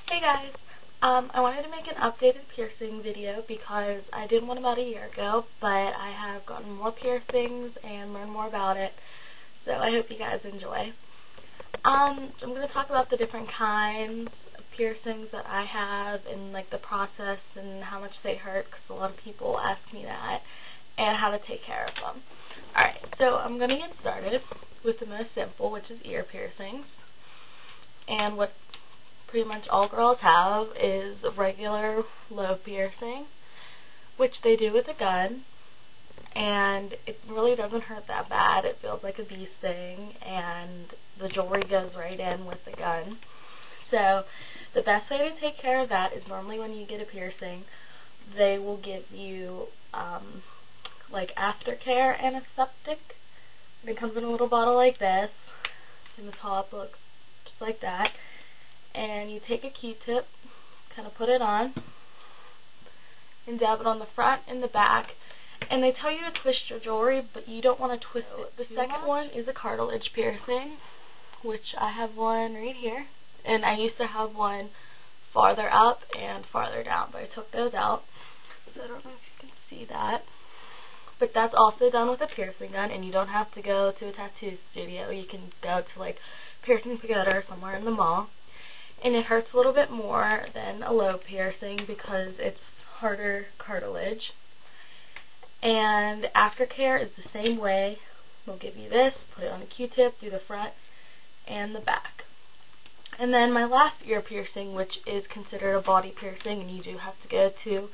Hey guys, I wanted to make an updated piercing video because I did one about a year ago, but I have gotten more piercings and learned more about it, so I hope you guys enjoy. I'm going to talk about the different kinds of piercings that I have and like the process and how much they hurt, because a lot of people ask me that, and how to take care of them. Alright, so I'm going to get started with the most simple, which is ear piercings. And what pretty much all girls have is a regular lobe piercing, which they do with a gun, and it really doesn't hurt that bad. It feels like a bee sting, and the jewelry goes right in with the gun. So the best way to take care of that is normally when you get a piercing, they will give you like Aftercare antiseptic, and it comes in a little bottle like this, and the top looks just like that. And you take a Q-tip, kind of put it on, and dab it on the front and the back. And they tell you to twist your jewelry, but you don't want to twist it. The second one is a cartilage piercing, which I have one right here. And I used to have one farther up and farther down, but I took those out. So I don't know if you can see that. But that's also done with a piercing gun, and you don't have to go to a tattoo studio. You can go to like Piercing Pagoda or somewhere in the mall. And it hurts a little bit more than a lobe piercing because it's harder cartilage. And Aftercare is the same way. They'll give you this, put it on a Q-tip, do the front and the back. And then my last ear piercing, which is considered a body piercing, and you do have to go to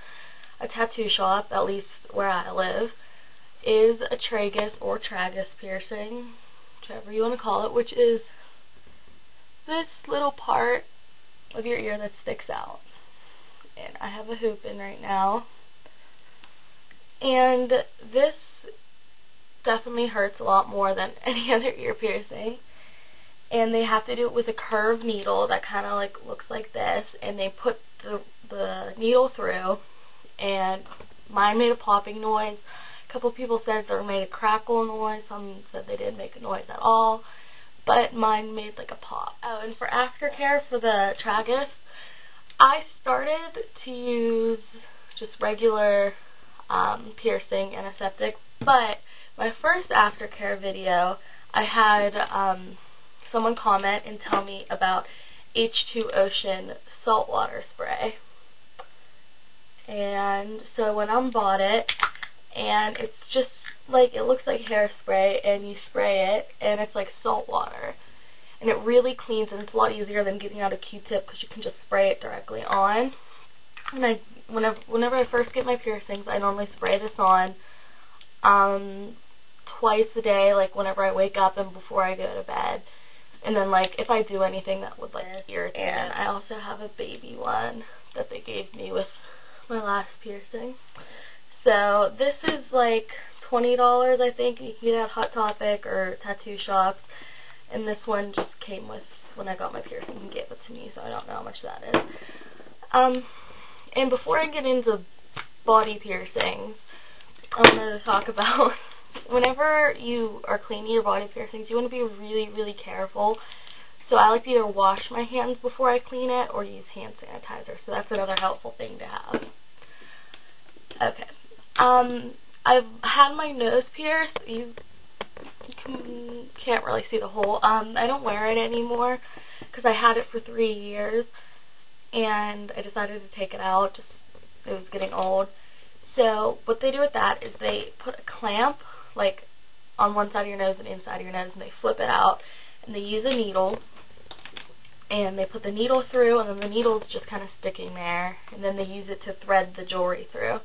a tattoo shop, at least where I live, is a tragus or tragus piercing, whichever you want to call it, which is this little part of your ear that sticks out. And I have a hoop in right now. And this definitely hurts a lot more than any other ear piercing. And they have to do it with a curved needle that kind of like looks like this. And they put the needle through, and mine made a popping noise. A couple people said they made a crackle noise. Some said they didn't make a noise at all. But mine made like a pop. Oh, and for Aftercare, for the tragus, I started to use just regular piercing antiseptic, but my first Aftercare video, I had someone comment and tell me about H2 Ocean saltwater spray. And so I went out and bought it, and it's just like, it looks like hairspray, and you spray it, and it's like salt water, and it really cleans, and it's a lot easier than getting out a Q-tip because you can just spray it directly on. And whenever I first get my piercings, I normally spray this on twice a day, like whenever I wake up and before I go to bed, and then like if I do anything that would like irritate. And I also have a baby one that they gave me with my last piercing. So this is like $20, I think. You can get it at Hot Topic or tattoo shops, and this one just came with when I got my piercing and gave it to me, so I don't know how much that is. And before I get into body piercings, I wanted to talk about whenever you are cleaning your body piercings, you want to be really, really careful. So I like to either wash my hands before I clean it or use hand sanitizer, so that's another helpful thing to have. Okay. I've had my nose pierced. You can't really see the hole. I don't wear it anymore because I had it for 3 years, and I decided to take it out. It was getting old. So what they do with that is they put a clamp like on one side of your nose and inside of your nose, and they flip it out, and they use a needle, and they put the needle through, and then the needle's just kind of sticking there, and then they use it to thread the jewelry through.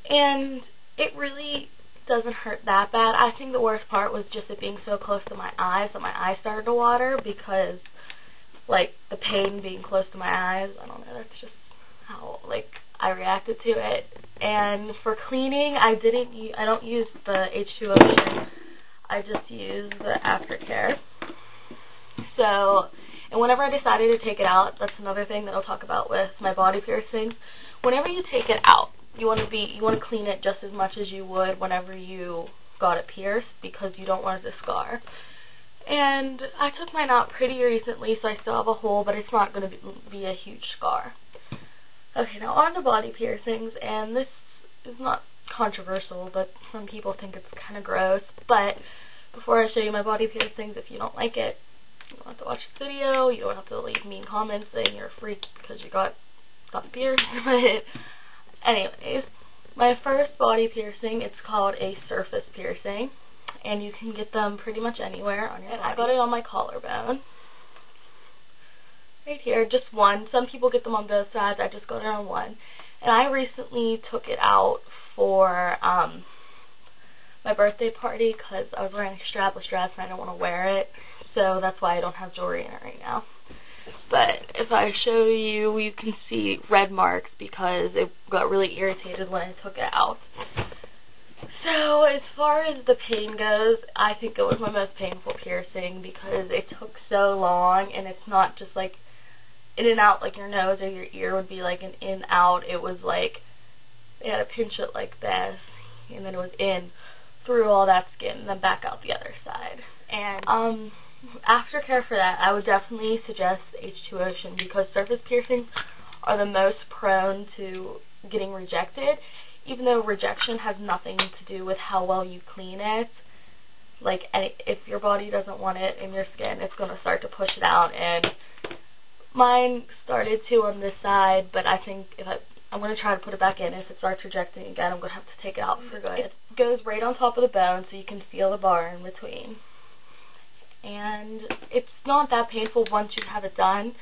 And it really doesn't hurt that bad. I think the worst part was just it being so close to my eyes that my eyes started to water because, like, the pain being close to my eyes, I don't know, that's just how, like, I reacted to it. And for cleaning, I don't use the H2 Ocean. I just use the Aftercare. So, and whenever I decided to take it out, that's another thing that I'll talk about with my body piercings. Whenever you take it out, you want to clean it just as much as you would whenever you got it pierced, because you don't want it to scar. And I took mine out pretty recently, so I still have a hole, but it's not going to be a huge scar. Okay, now on to body piercings, and this is not controversial, but some people think it's kind of gross. But before I show you my body piercings, if you don't like it, you don't have to watch this video. You don't have to leave mean comments saying you're a freak because you got pierced. But anyways, my first body piercing, it's called a surface piercing, and you can get them pretty much anywhere on your body. I got it on my collarbone. Right here, just one. Some people get them on both sides. I just got it on one. And I recently took it out for my birthday party because I was wearing a strapless dress and I don't want to wear it. So that's why I don't have jewelry in it right now. But if I show you, you can see red marks because it got really irritated when I took it out. So as far as the pain goes, I think it was my most painful piercing because it took so long, and it's not just like in and out like your nose or your ear would be like an in out. It was like they had to pinch it like this, and then it was in through all that skin and then back out the other side. And aftercare for that, I would definitely suggest H2 Ocean because surface piercings are the most prone to getting rejected, even though rejection has nothing to do with how well you clean it. Like, if your body doesn't want it in your skin, it's going to start to push it out, and mine started to on this side, but I think if I'm going to try to put it back in. If it starts rejecting again, I'm going to have to take it out for good. It goes right on top of the bone, so you can feel the bar in between. And it's not that painful once you have it done,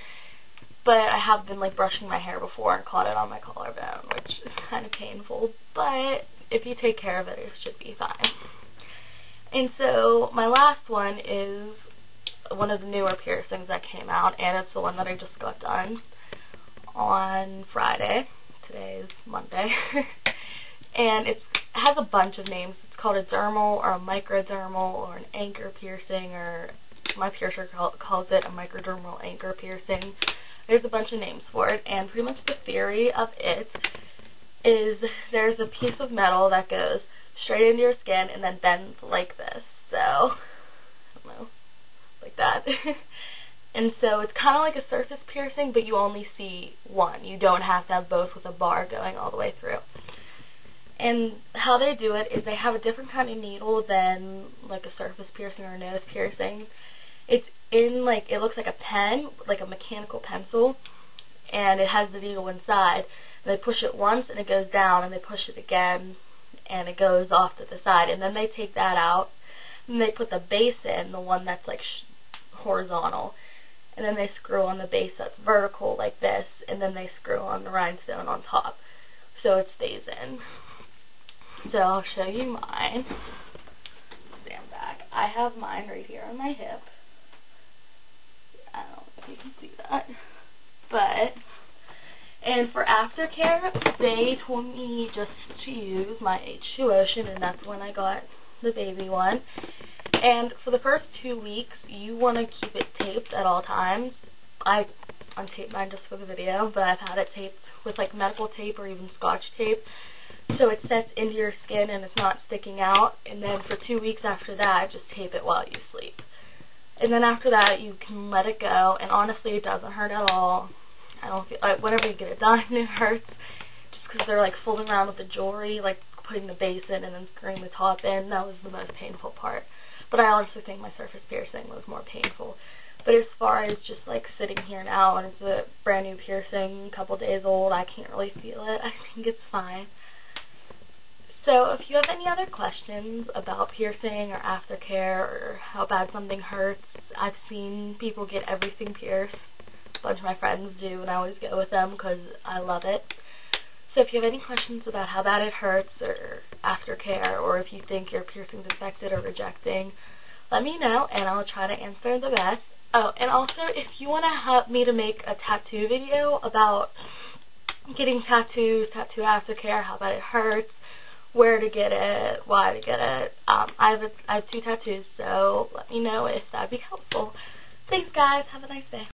but I have been like brushing my hair before and caught it on my collarbone, which is kind of painful, but if you take care of it, it should be fine. And so my last one is one of the newer piercings that came out, and it's the one that I just got done on Friday. Today is Monday. And it has a bunch of names. It's called a dermal or a microdermal or an anchor piercing, or my piercer calls it a microdermal anchor piercing. There's a bunch of names for it, and pretty much the theory of it is there's a piece of metal that goes straight into your skin and then bends like this. So, I don't know, like that. And so it's kind of like a surface piercing, but you only see one. You don't have to have both with a bar going all the way through. And how they do it is they have a different kind of needle than like a surface piercing or a nose piercing. It's in like, it looks like a pen, like a mechanical pencil, and it has the needle inside. And they push it once and it goes down, and they push it again and it goes off to the side. And then they take that out and they put the base in, the one that's like horizontal, and then they screw on the base that's vertical like this, and then they screw on the rhinestone on top so it stays in. So I'll show you mine. Stand back. I have mine right here on my hip. I don't know if you can see that. But, and for aftercare, they told me just to use my H2 Ocean, and that's when I got the baby one. And for the first 2 weeks, you want to keep it taped at all times. I untaped mine just for the video, but I've had it taped with like medical tape or even Scotch tape, so it sets into your skin and it's not sticking out. And then for 2 weeks after that, just tape it while you sleep. And then after that, you can let it go, and honestly, it doesn't hurt at all. I don't feel like whenever you get it done, it hurts, just because they're like fooling around with the jewelry, like putting the base in and then screwing the top in. That was the most painful part. But I honestly think my surface piercing was more painful. But as far as just like sitting here now, and it's a brand new piercing, a couple days old, I can't really feel it. I think it's fine. So if you have any other questions about piercing or aftercare or how bad something hurts, I've seen people get everything pierced. A bunch of my friends do, and I always go with them because I love it. So if you have any questions about how bad it hurts or aftercare, or if you think your piercing's infected or rejecting, let me know and I'll try to answer the best. Oh, and also if you want to help me to make a tattoo video about getting tattoos, tattoo aftercare, how bad it hurts, where to get it, why to get it, I have 2 tattoos, so let me know if that'd be helpful. Thanks guys, have a nice day.